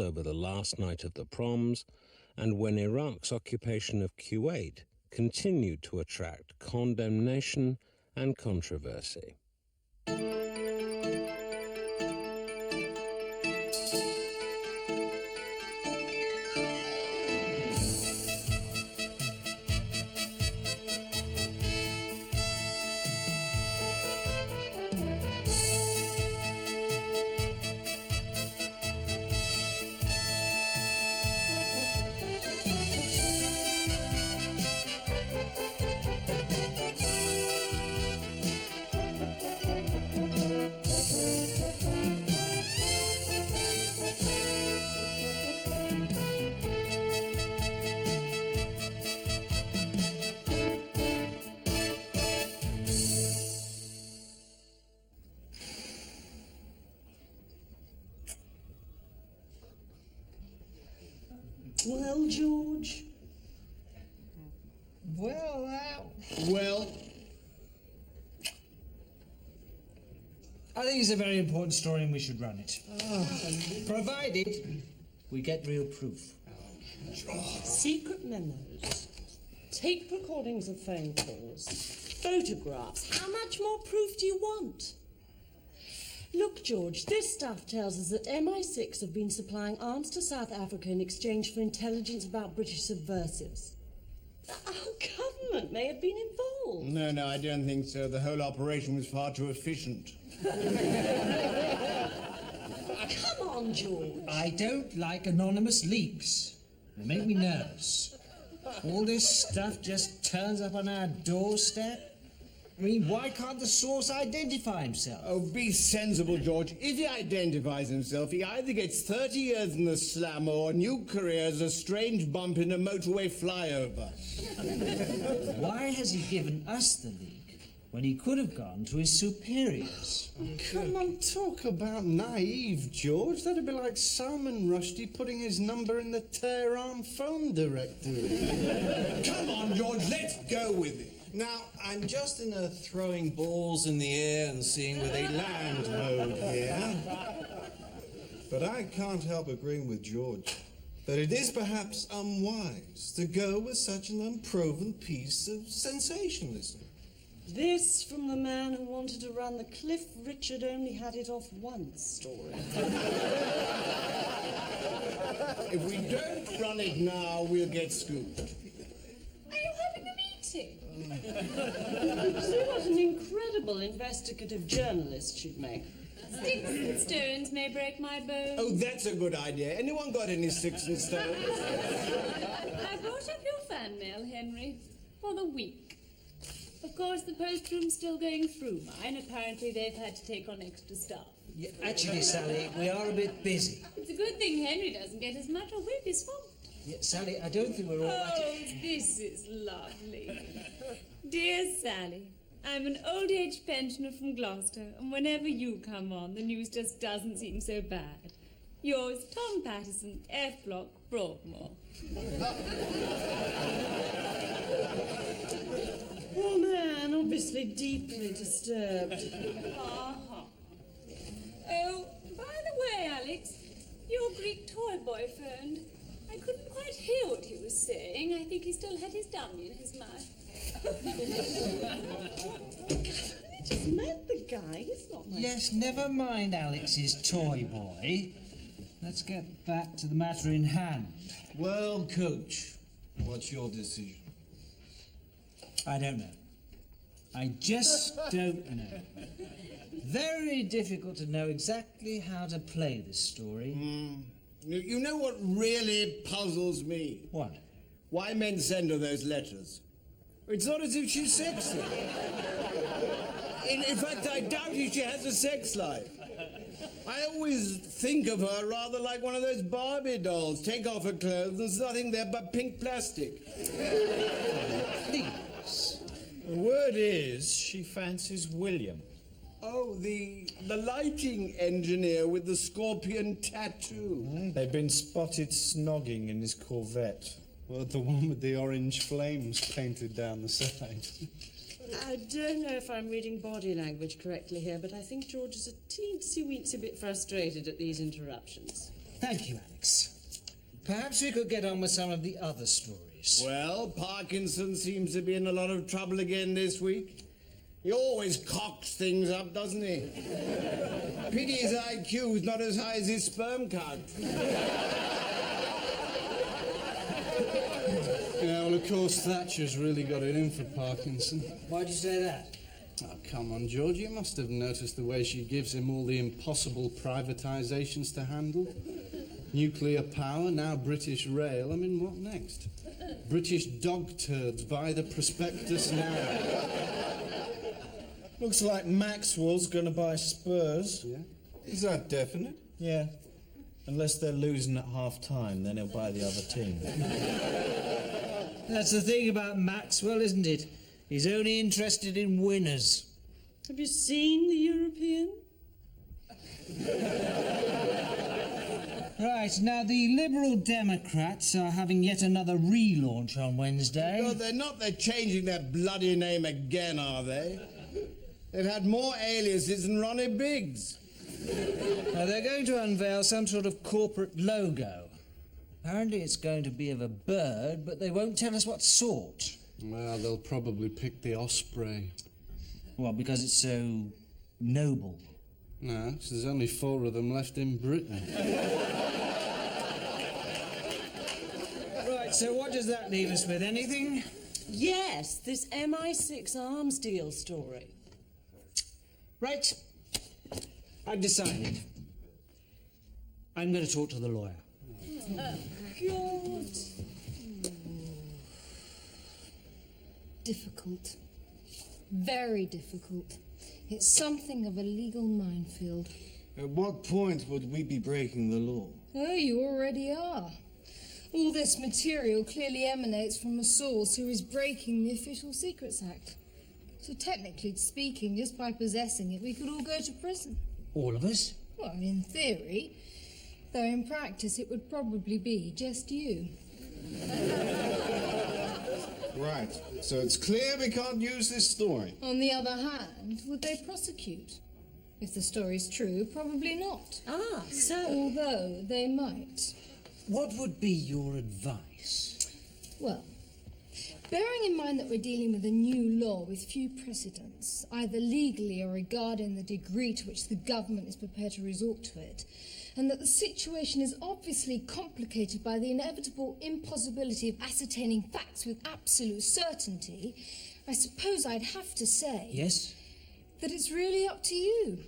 over the last night of the proms, and when Iraq's occupation of Kuwait continued to attract condemnation and controversy. Well, George? Well, I think it's a very important story and we should run it. Provided we get real proof. Secret memos, tape recordings of phone calls, photographs. How much more proof do you want? Look, George, this stuff tells us that MI6 have been supplying arms to South Africa in exchange for intelligence about British subversives. Our government may have been involved. no, I don't think so. The whole operation was far too efficient. Come on, George. I don't like anonymous leaks. They make me nervous. All this stuff just turns up on our doorstep. I mean, why can't the source identify himself? Oh, be sensible, George. If he identifies himself, he either gets 30 years in the slum or a new career as a strange bump in a motorway flyover. Why has he given us the leak when he could have gone to his superiors? Come on, talk about naive, George. That'd be like Salman Rushdie putting his number in the Tehran phone directory. Come on, George, let's go with it. Now, I'm just in a throwing balls in the air and seeing where they land mode here. But I can't help agreeing with George that it is perhaps unwise to go with such an unproven piece of sensationalism. This from the man who wanted to run the Cliff Richard only had it off once story. If we don't run it now, we'll get scooped. Are you having a meeting? See what an incredible investigative journalist she'd make. Sticks and stones may break my bones. Oh, that's a good idea. Anyone got any sticks and stones? I brought up your fan mail, Henry, for the week. Of course, the post room's still going through mine. Apparently, they've had to take on extra staff. Yeah, actually, Sally, we are a bit busy. It's a good thing Henry doesn't get as much, or we'd be swamped. Yeah, Sally, I don't think we're all that... Oh, this is lovely. Dear Sally, I'm an old-age pensioner from Gloucester, and whenever you come on, the news just doesn't seem so bad. Yours, Tom Patterson, F Block, Broadmoor. Poor man, obviously deeply disturbed. Uh-huh. Oh, by the way, Alex, your Greek toy boy phoned. I couldn't quite hear what he was saying. I think he still had his dummy in his mouth. I just met the guy. He's not my... Yes, never mind Alex's toy boy. Let's get back to the matter in hand. Well, Coach, what's your decision? I don't know. I just don't know. Very difficult to know exactly how to play this story. You know what really puzzles me? What? Why men send her those letters. It's not as if she's sexy. In fact, I doubt if she has a sex life. I always think of her rather like one of those Barbie dolls. Take off her clothes, there's nothing there but pink plastic. Please. The word is she fancies William. Oh, the lighting engineer with the scorpion tattoo. They've been spotted snogging in his Corvette. Well, the one with the orange flames painted down the side. I don't know if I'm reading body language correctly here, but I think George is a teensy-weensy bit frustrated at these interruptions. Thank you, Alex. Perhaps we could get on with some of the other stories. Well, Parkinson seems to be in a lot of trouble again this week. He always cocks things up, doesn't he? Pity his IQ's not as high as his sperm count. Yeah, well, of course, Thatcher's really got it in for Parkinson. Why'd you say that? Oh, come on, George, you must have noticed the way she gives him all the impossible privatisations to handle. Nuclear power, now British Rail. I mean, what next? British dog turds, buy the prospectus now. Looks like Maxwell's going to buy Spurs. Yeah? Is that definite? Yeah. Unless they're losing at half-time, then he'll buy the other team. That's the thing about Maxwell, isn't it? He's only interested in winners. Have you seen the European? Right, now the Liberal Democrats are having yet another relaunch on Wednesday. No, they're not. They're changing their bloody name again, are they? They've had more aliases than Ronnie Biggs. Now they're going to unveil some sort of corporate logo. Apparently it's going to be of a bird, but they won't tell us what sort. Well, they'll probably pick the osprey. Well, because it's so noble. No, 'cause there's only 4 of them left in Britain. Right, so what does that leave us with? Anything? Yes, this MI6 arms deal story. Right. I've decided. I'm going to talk to the lawyer. God. Difficult. Very difficult. It's something of a legal minefield. At what point would we be breaking the law? Oh, you already are. All this material clearly emanates from a source who is breaking the Official Secrets Act. So technically speaking, just by possessing it, we could all go to prison. All of us? Well, in theory. Though in practice, it would probably be just you. Right, so it's clear we can't use this story. On the other hand, would they prosecute? If the story's true, probably not. Ah, so... Although they might. What would be your advice? Well, bearing in mind that we're dealing with a new law with few precedents, either legally or regarding the degree to which the government is prepared to resort to it, and that the situation is obviously complicated by the inevitable impossibility of ascertaining facts with absolute certainty, I suppose I'd have to say... Yes? ...that it's really up to you.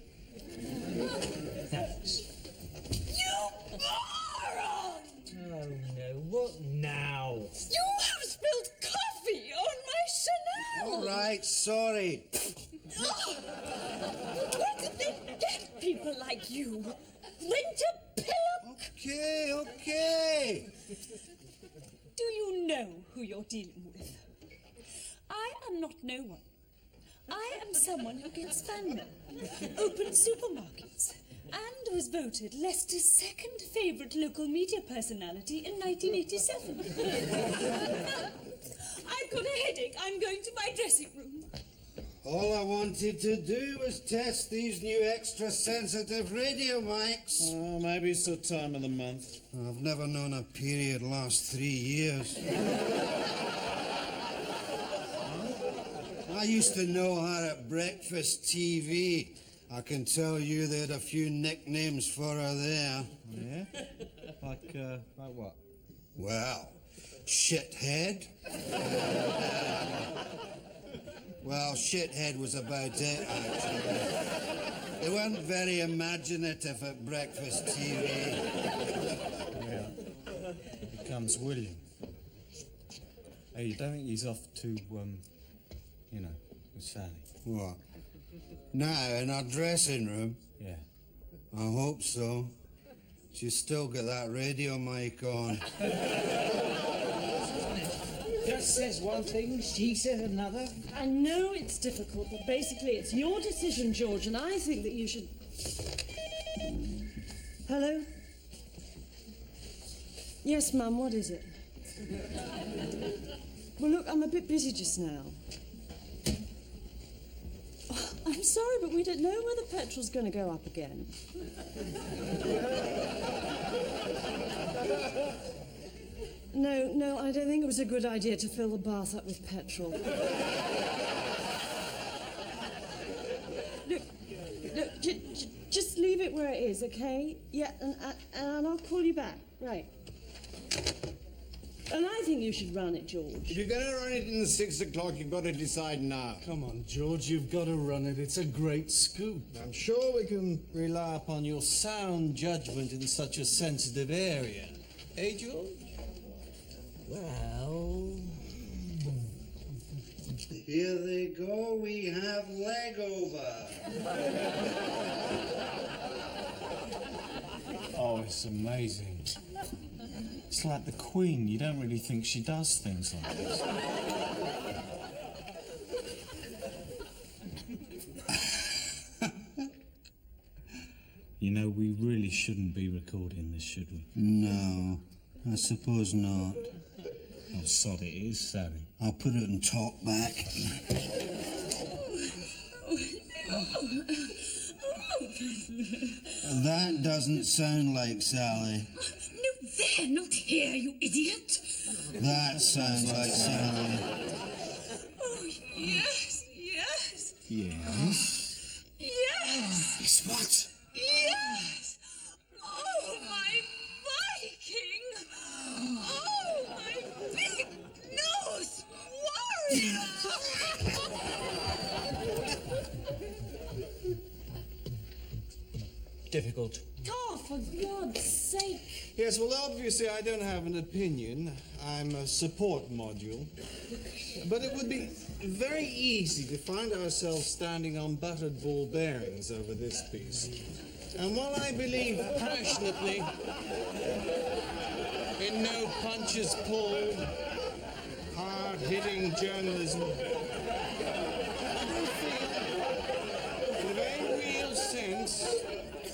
Thanks. You moron! Oh, no. What now? You have spilled coffee on my Chanel! All right, sorry. Where did they get people like you? Winter pillow? Okay. Do you know who you're dealing with? I am not no one. I am someone who can span them, opens supermarkets, and was voted Leicester's second favourite local media personality in 1987. I've got a headache. I'm going to my dressing room. All I wanted to do was test these new extra sensitive radio mics. Oh, maybe it's the time of the month. I've never known a period last 3 years. I used to know her at breakfast TV. I can tell you they had a few nicknames for her there. Yeah? Like what? Well, shithead. Well, shithead was about it, actually. They weren't very imaginative at breakfast TV. Yeah. Here comes William. Hey, you don't think he's off to, with Sally? What? Now, in our dressing room? Yeah. I hope so. She's still got that radio mic on. Just says one thing, she says another. I know it's difficult, but basically it's your decision, George, and I think that you should... Hello? Yes, Mum, what is it? Well, look, I'm a bit busy just now. Oh, I'm I'm sorry, but we don't know whether petrol's going to go up again. No, I don't think it was a good idea to fill the bath up with petrol. Look, just leave it where it is, okay? Yeah, and I'll call you back. Right. And I think you should run it, George. If you're going to run it in the 6 o'clock, you've got to decide now. Come on, George, you've got to run it. It's a great scoop. I'm sure we can rely upon your sound judgment in such a sensitive area. Eh, George? Well... Here they go, we have leg over. Oh, it's amazing. It's like the Queen. You don't really think she does things like this. You know, we really shouldn't be recording this, should we? No, I suppose not. Oh, sod it is, Sally. I'll put it and talk back. That doesn't sound like Sally. No, there, not here, you idiot. That sounds like Sally. Oh, yes, yes, Yes? yes, Yes, what? yes. Oh, my Viking. Oh, my big nose warrior. Difficult. Oh, for God's sake. Yes, well, obviously I don't have an opinion. I'm a support module. But it would be very easy to find ourselves standing on buttered ball bearings over this piece. And while I believe passionately in no punches pulled, hard-hitting journalism, I do feel, in a very real sense,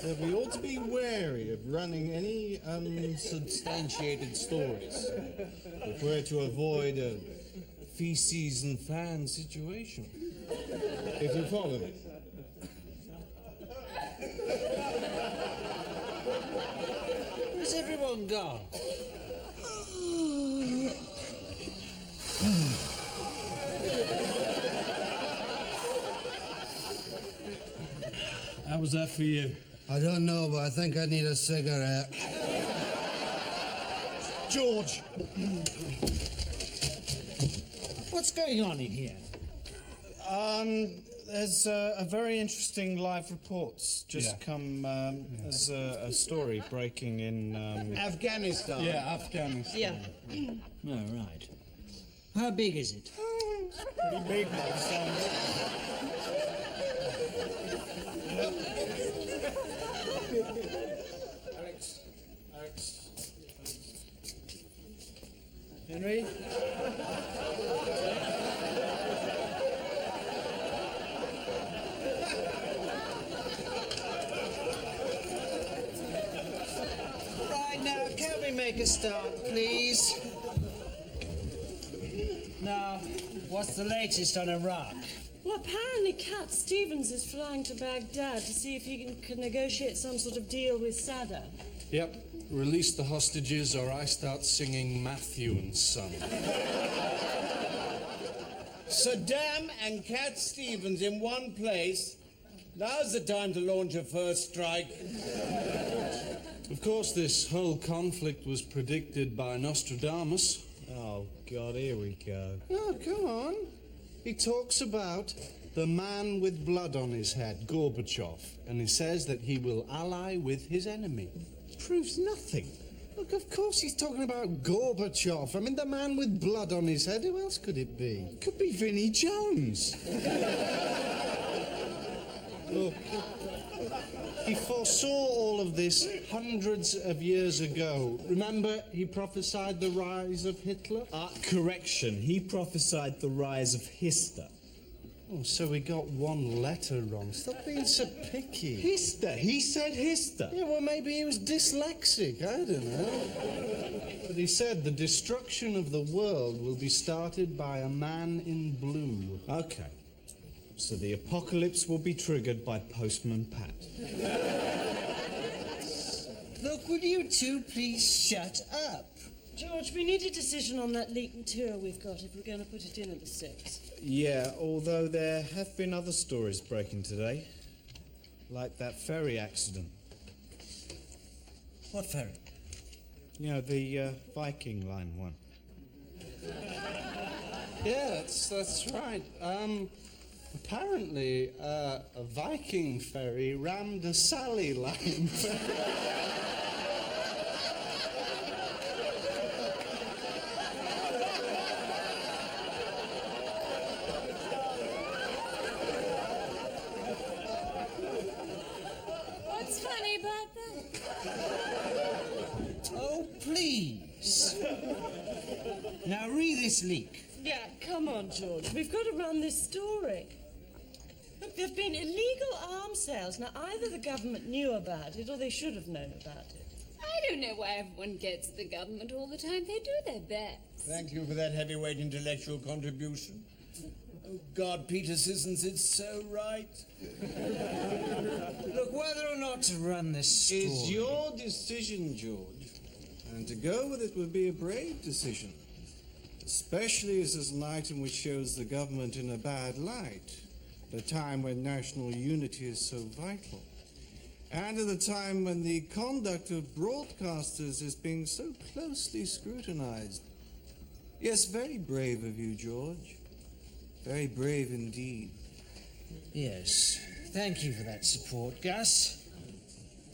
that we ought to be wary of running any unsubstantiated stories if we're to avoid a feces and fan situation. If you follow me. Where's everyone gone? How was that for you? I don't know, but I think I need a cigarette. George! What's going on in here? There's a very interesting live reports just come. There's a story breaking in. Afghanistan. Yeah, Afghanistan. Yeah. Oh, right. How big is it? Pretty big, by the sounds. Alex. Henry? Right, now, can we make a start, please? Now, what's the latest on Iraq? Well, apparently Cat Stevens is flying to Baghdad to see if he can negotiate some sort of deal with Saddam. Yep. Release the hostages or I start singing Matthew and Son. Saddam and Cat Stevens in one place. Now's the time to launch a first strike. Of course, this whole conflict was predicted by Nostradamus. Oh, God, here we go. Oh, come on. He talks about the man with blood on his head, Gorbachev, and he says that he will ally with his enemy. Proves nothing. Look, of course he's talking about Gorbachev. I mean, the man with blood on his head, who else could it be? Could be Vinnie Jones. Look, he foresaw all of this hundreds of years ago. Remember, he prophesied the rise of Hitler? Correction, he prophesied the rise of Hister. Oh, so we got one letter wrong. Stop being so picky. Hister? He said Hister. Yeah, well, maybe he was dyslexic. I don't know. But he said the destruction of the world will be started by a man in blue. Okay. So the apocalypse will be triggered by Postman Pat. Look, will you two please shut up? George, we need a decision on that leaked material we've got if we're going to put it in at the 6. Yeah, although there have been other stories breaking today. Like that ferry accident. What ferry? You know, the Viking Line one. Yeah, that's right. Apparently, a Viking ferry rammed a Sally line. What's funny about that? Oh, please. Now read this leak. Yeah, come on, George. We've got to run this story. Look, there have been illegal arms sales. Now, either the government knew about it or they should have known about it. I don't know why everyone gets the government all the time. They do their best. Thank you for that heavyweight intellectual contribution. Oh, God, Peter Sissons, it's so right. Look, whether or not to run this story... It's your decision, George. And to go with it would be a brave decision. Especially as it's an item which shows the government in a bad light. At a time when national unity is so vital. And at a time when the conduct of broadcasters is being so closely scrutinized. Yes, very brave of you, George. Very brave indeed. Yes, thank you for that support, Gus.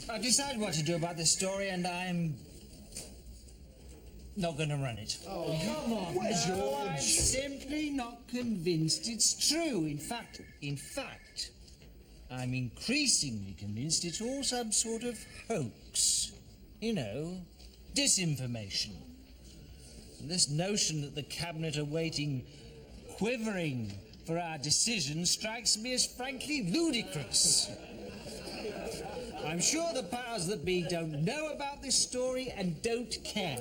I've decided what to do about this story, and I'm not going to run it. Oh, come on, No, I'm simply not convinced it's true. In fact, I'm increasingly convinced it's all some sort of hoax. You know, disinformation. And this notion that the Cabinet are waiting, quivering for our decision strikes me as frankly ludicrous. I'm sure the powers that be don't know about this story and don't care.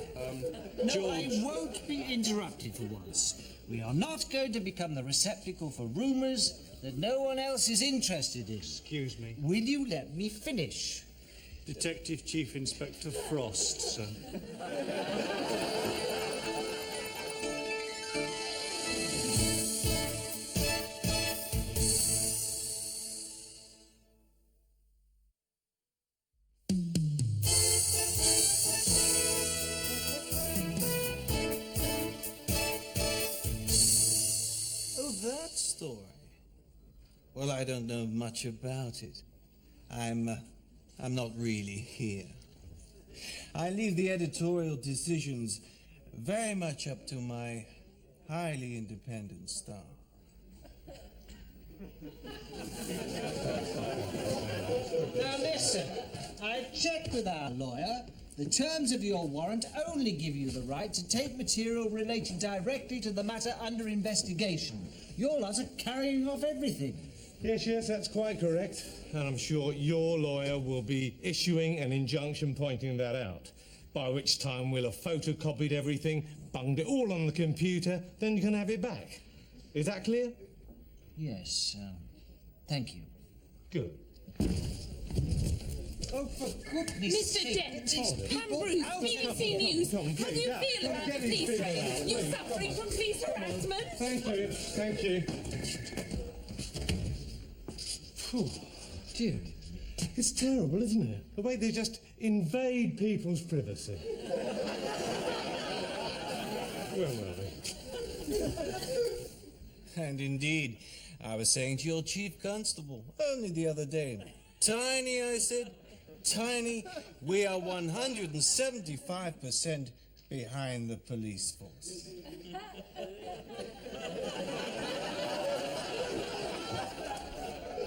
No, I won't be interrupted for once. We are not going to become the receptacle for rumours that no one else is interested in. Excuse me. Will you let me finish? Detective Chief Inspector Frost, sir. That story? Well, I don't know much about it. I'm not really here. I leave the editorial decisions very much up to my highly independent staff. Now listen, I checked with our lawyer. The terms of your warrant only give you the right to take material relating directly to the matter under investigation. Your lot are carrying off everything. Yes, that's quite correct. And I'm sure your lawyer will be issuing an injunction pointing that out. By which time we'll have photocopied everything, bunged it all on the computer, then you can have it back. Is that clear? Yes, thank you. Good. Oh, for goodness Mr. sake. Dent, Pam Bruce, BBC News. How do you feel about the police raid? You suffering from police harassment? Thank you. Phew. Dear, it's terrible, isn't it? The way they just invade people's privacy. Where were we? And indeed, I was saying to your chief constable only the other day, Tiny, I said, Tiny, we are 175% behind the police force.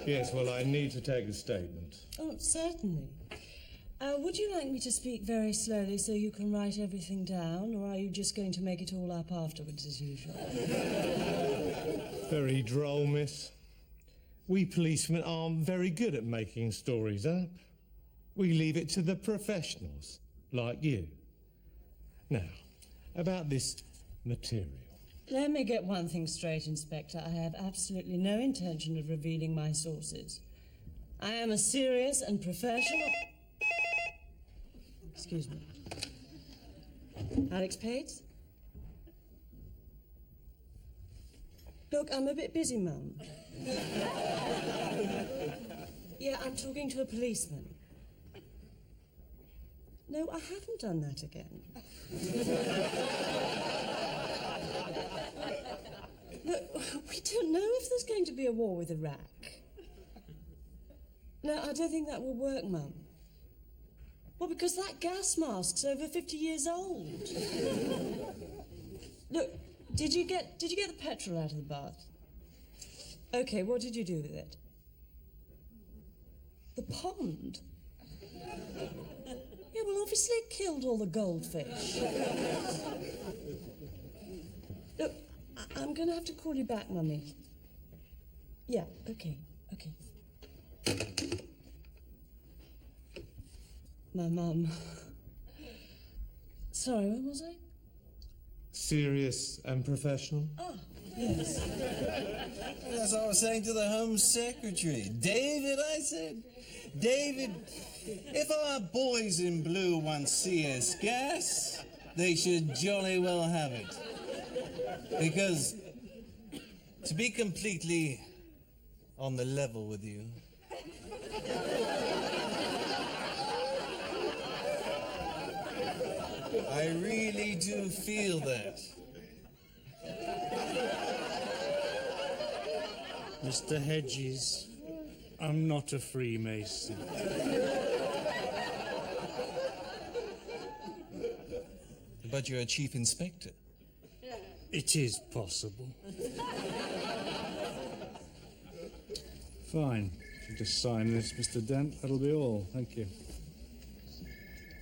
Yes, well, I need to take a statement. Oh, certainly. Would you like me to speak very slowly so you can write everything down, or are you just going to make it all up afterwards as usual? Very droll, miss. We policemen aren't very good at making stories up. We leave it to the professionals, like you. Now, about this material. Let me get one thing straight, Inspector. I have absolutely no intention of revealing my sources. I am a serious and professional... Excuse me. Alex Pates? Look, I'm a bit busy, Mum. Yeah, I'm talking to a policeman. No, I haven't done that again. Look, we don't know if there's going to be a war with Iraq. No, I don't think that will work, Mum. Well, because that gas mask's over 50 years old. Look, did you get the petrol out of the bath? Okay, what did you do with it? The pond? Yeah, well, obviously it killed all the goldfish. Look, I'm going to have to call you back, Mummy. Yeah, okay. My mum. Sorry, what was I? Serious and professional? Oh, yes. That's what I was saying to the Home Secretary. David, I said, David, if our boys in blue want CS gas, they should jolly well have it. Because, to be completely on the level with you, I really do feel that. Mr. Hedges, I'm not a Freemason. But you're a chief inspector. It is possible. Fine. You just sign this, Mr. Dent. That'll be all. Thank you.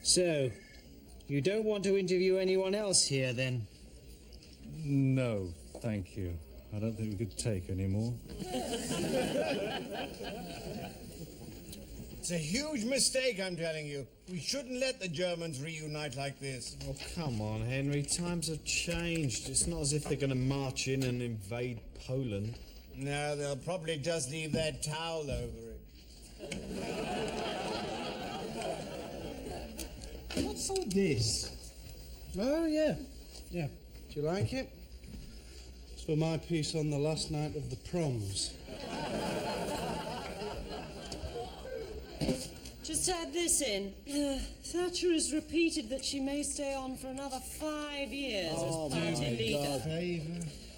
So, you don't want to interview anyone else here, then? No, thank you. I don't think we could take any more. It's a huge mistake, I'm telling you. We shouldn't let the Germans reunite like this. Oh, come on, Henry. Times have changed. It's not as if they're going to march in and invade Poland. No, they'll probably just leave their towel over it. What's all this? Oh, yeah. Yeah. Do you like it? It's for my piece on the last night of the proms. Just add this in. Thatcher has repeated that she may stay on for another 5 years as party leader.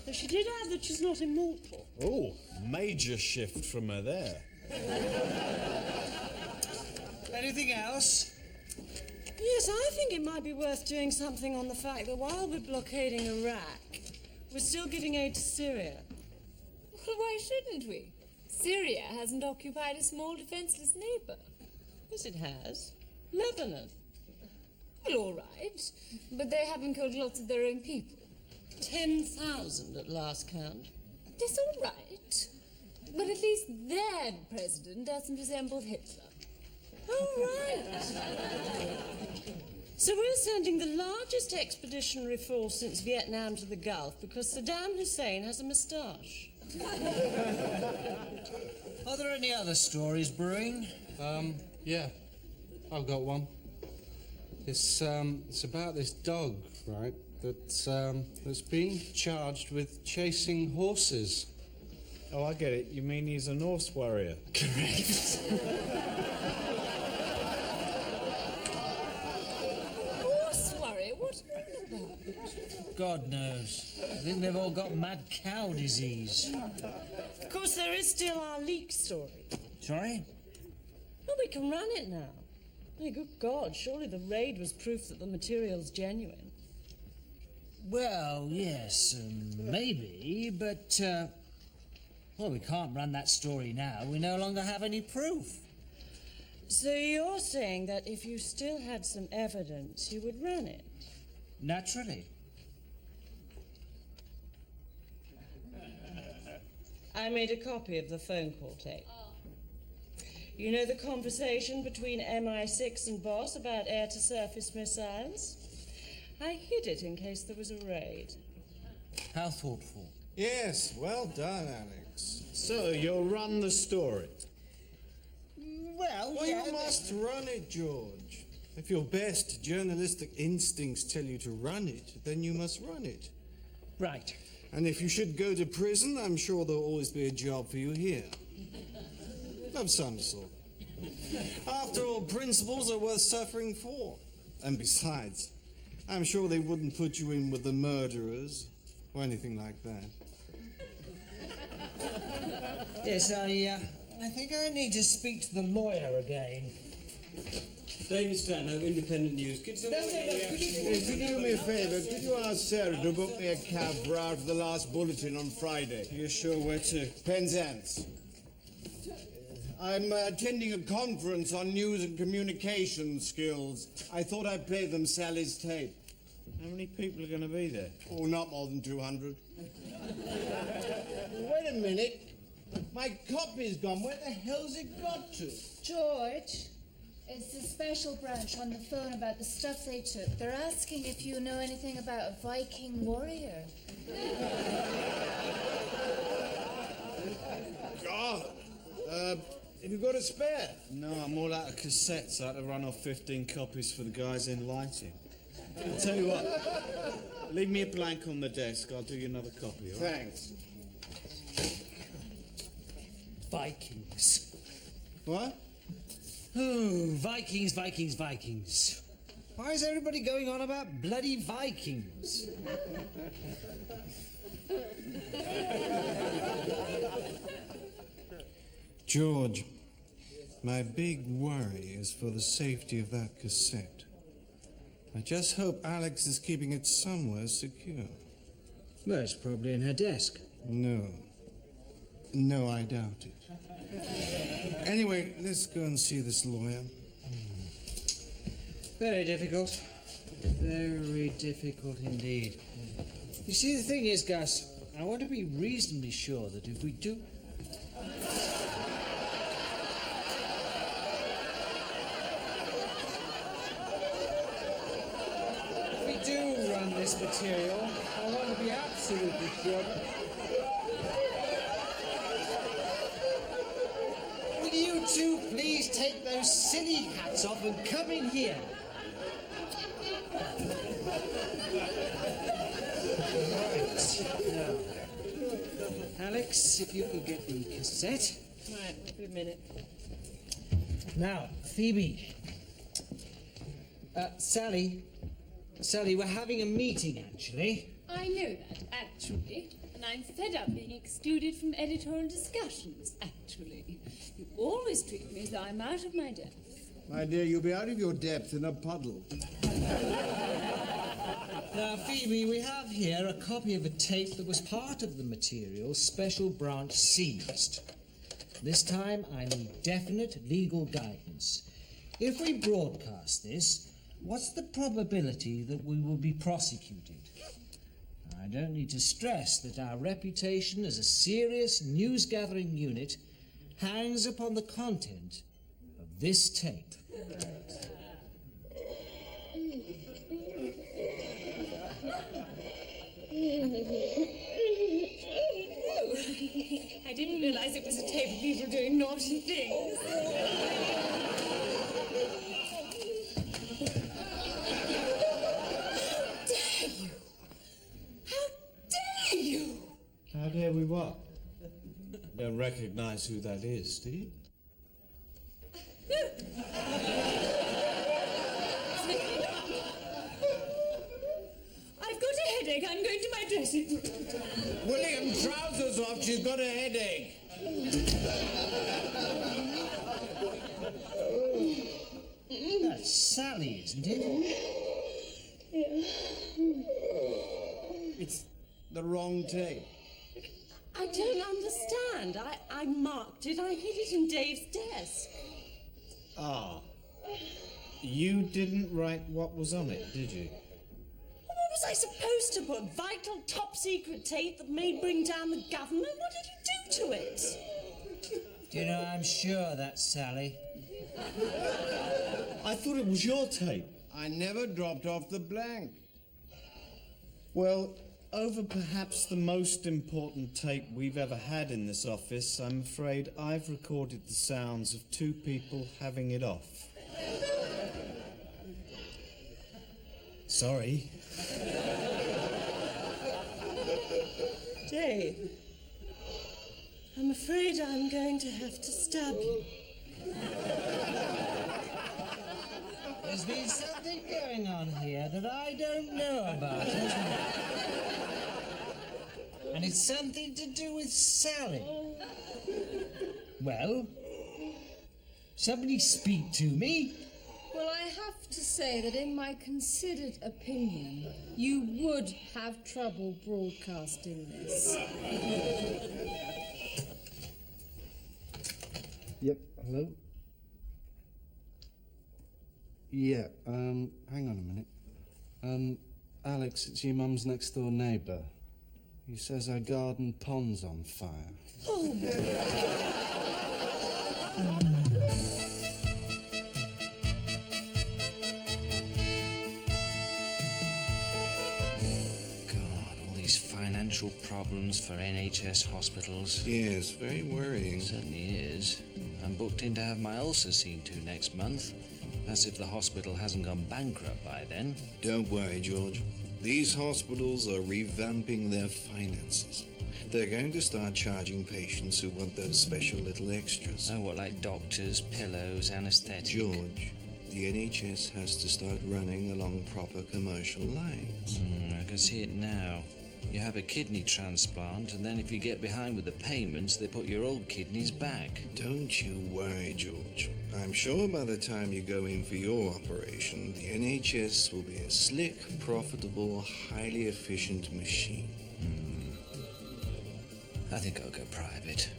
But she did add that she's not immortal. Oh, major shift from her there. Anything else? Yes, I think it might be worth doing something on the fact that while we're blockading Iraq, we're still giving aid to Syria. Well, why shouldn't we? Syria hasn't occupied a small defenseless neighbour. Yes, it has. Lebanon. Well, all right. But they haven't killed lots of their own people. 10,000 at last count. That's all right. But at least their president doesn't resemble Hitler. Oh, right. So we're sending the largest expeditionary force since Vietnam to the Gulf because Saddam Hussein has a moustache. Are there any other stories brewing? Yeah, I've got one. It's about this dog, right, that's being charged with chasing horses. Oh, I get it. You mean he's a Norse warrior? Correct. Horse worry? What are you on about? God knows. I think they've all got mad cow disease. Of course, there is still our leak story. Sorry? Well, we can run it now. Hey, good God, surely the raid was proof that the material's genuine. Well, yes, maybe, but, well, we can't run that story now. We no longer have any proof. So you're saying that if you still had some evidence, you would run it? Naturally. I made a copy of the phone call tape. You know the conversation between MI6 and Boss about air-to-surface missiles? I hid it in case there was a raid. How thoughtful. Yes, well done, Alex. So, you'll run the story? Well, You must run it, George. If your best journalistic instincts tell you to run it, then you must run it. Right. And if you should go to prison, I'm sure there'll always be a job for you here. Of some sort. After all, principles are worth suffering for. And besides, I'm sure they wouldn't put you in with the murderers or anything like that. Yes, I think I need to speak to the lawyer again. David Stanhope, Independent News. Could someone... Could you do me a favour? Could you ask Sarah to book me a cab for out of the last bulletin on Friday? You're sure where to? Penzance. I'm attending a conference on news and communication skills. I thought I'd play them Sally's tape. How many people are going to be there? Oh, not more than 200. Wait a minute. My copy's gone. Where the hell's it got to? George, it's the special branch on the phone about the stuff they took. They're asking if you know anything about a Viking warrior. God. Have you got a spare? No, I'm all out of cassettes. I had to run off 15 copies for the guys in lighting. I'll tell you what. Leave me a blank on the desk. I'll do you another copy, all right? Thanks. Vikings. What? Oh, Vikings, Vikings, Vikings. Why is everybody going on about bloody Vikings? George, my big worry is for the safety of that cassette. I just hope Alex is keeping it somewhere secure. Well, it's probably in her desk. No. No, I doubt it. Anyway, let's go and see this lawyer. Very difficult. Very difficult indeed. You see, the thing is, Gus, I want to be reasonably sure that if we do... If we do run this material, I want to be absolutely sure that... Will you two please take those silly hats off and come in here? Right. Now, Alex, if you could get the cassette. Right, wait a minute. Now, Phoebe. Sally, we're having a meeting, actually. I know that, actually. And I'm fed up being excluded from editorial discussions, actually. You always treat me as though I'm out of my depth. My dear, you'll be out of your depth in a puddle. Now, Phoebe, we have here a copy of a tape that was part of the material Special Branch seized. This time, I need definite legal guidance. If we broadcast this, what's the probability that we will be prosecuted? I don't need to stress that our reputation as a serious news-gathering unit hangs upon the content of this tape. I didn't realize it was a tape of people doing naughty things. How dare we what? Don't recognize who that is, do you? I've got a headache. I'm going to my dressing room. William, trousers off. She's got a headache. That's Sally, isn't it? It's the wrong tape. I don't understand. I marked it. I hid it in Dave's desk. Ah. You didn't write what was on it, did you? What was I supposed to put? Vital top secret tape that may bring down the government? What did you do to it? Do you know, I'm sure that's Sally. I thought it was your tape. I never dropped off the blank. Well, over perhaps the most important tape we've ever had in this office, I'm afraid I've recorded the sounds of two people having it off. Sorry. Dave, I'm afraid I'm going to have to stab you. There's been something going on here that I don't know about, hasn't there? And it's something to do with Sally. Well, somebody speak to me. Well, I have to say that in my considered opinion, you would have trouble broadcasting this. Yep, hello? Yeah, hang on a minute. Alex, it's your mum's next door neighbour. He says her garden pond's on fire. Oh, Financial problems for NHS hospitals. Yes, very worrying. Certainly is. I'm booked in to have my ulcer seen to next month. That's if the hospital hasn't gone bankrupt by then. Don't worry, George. These hospitals are revamping their finances. They're going to start charging patients who want those special little extras. Oh, what, like doctors, pillows, anaesthetic? George, the NHS has to start running along proper commercial lines. I can see it now. You have a kidney transplant, and then if you get behind with the payments, they put your old kidneys back. Don't you worry, George. I'm sure by the time you go in for your operation, the NHS will be a slick, profitable, highly efficient machine. I think I'll go private.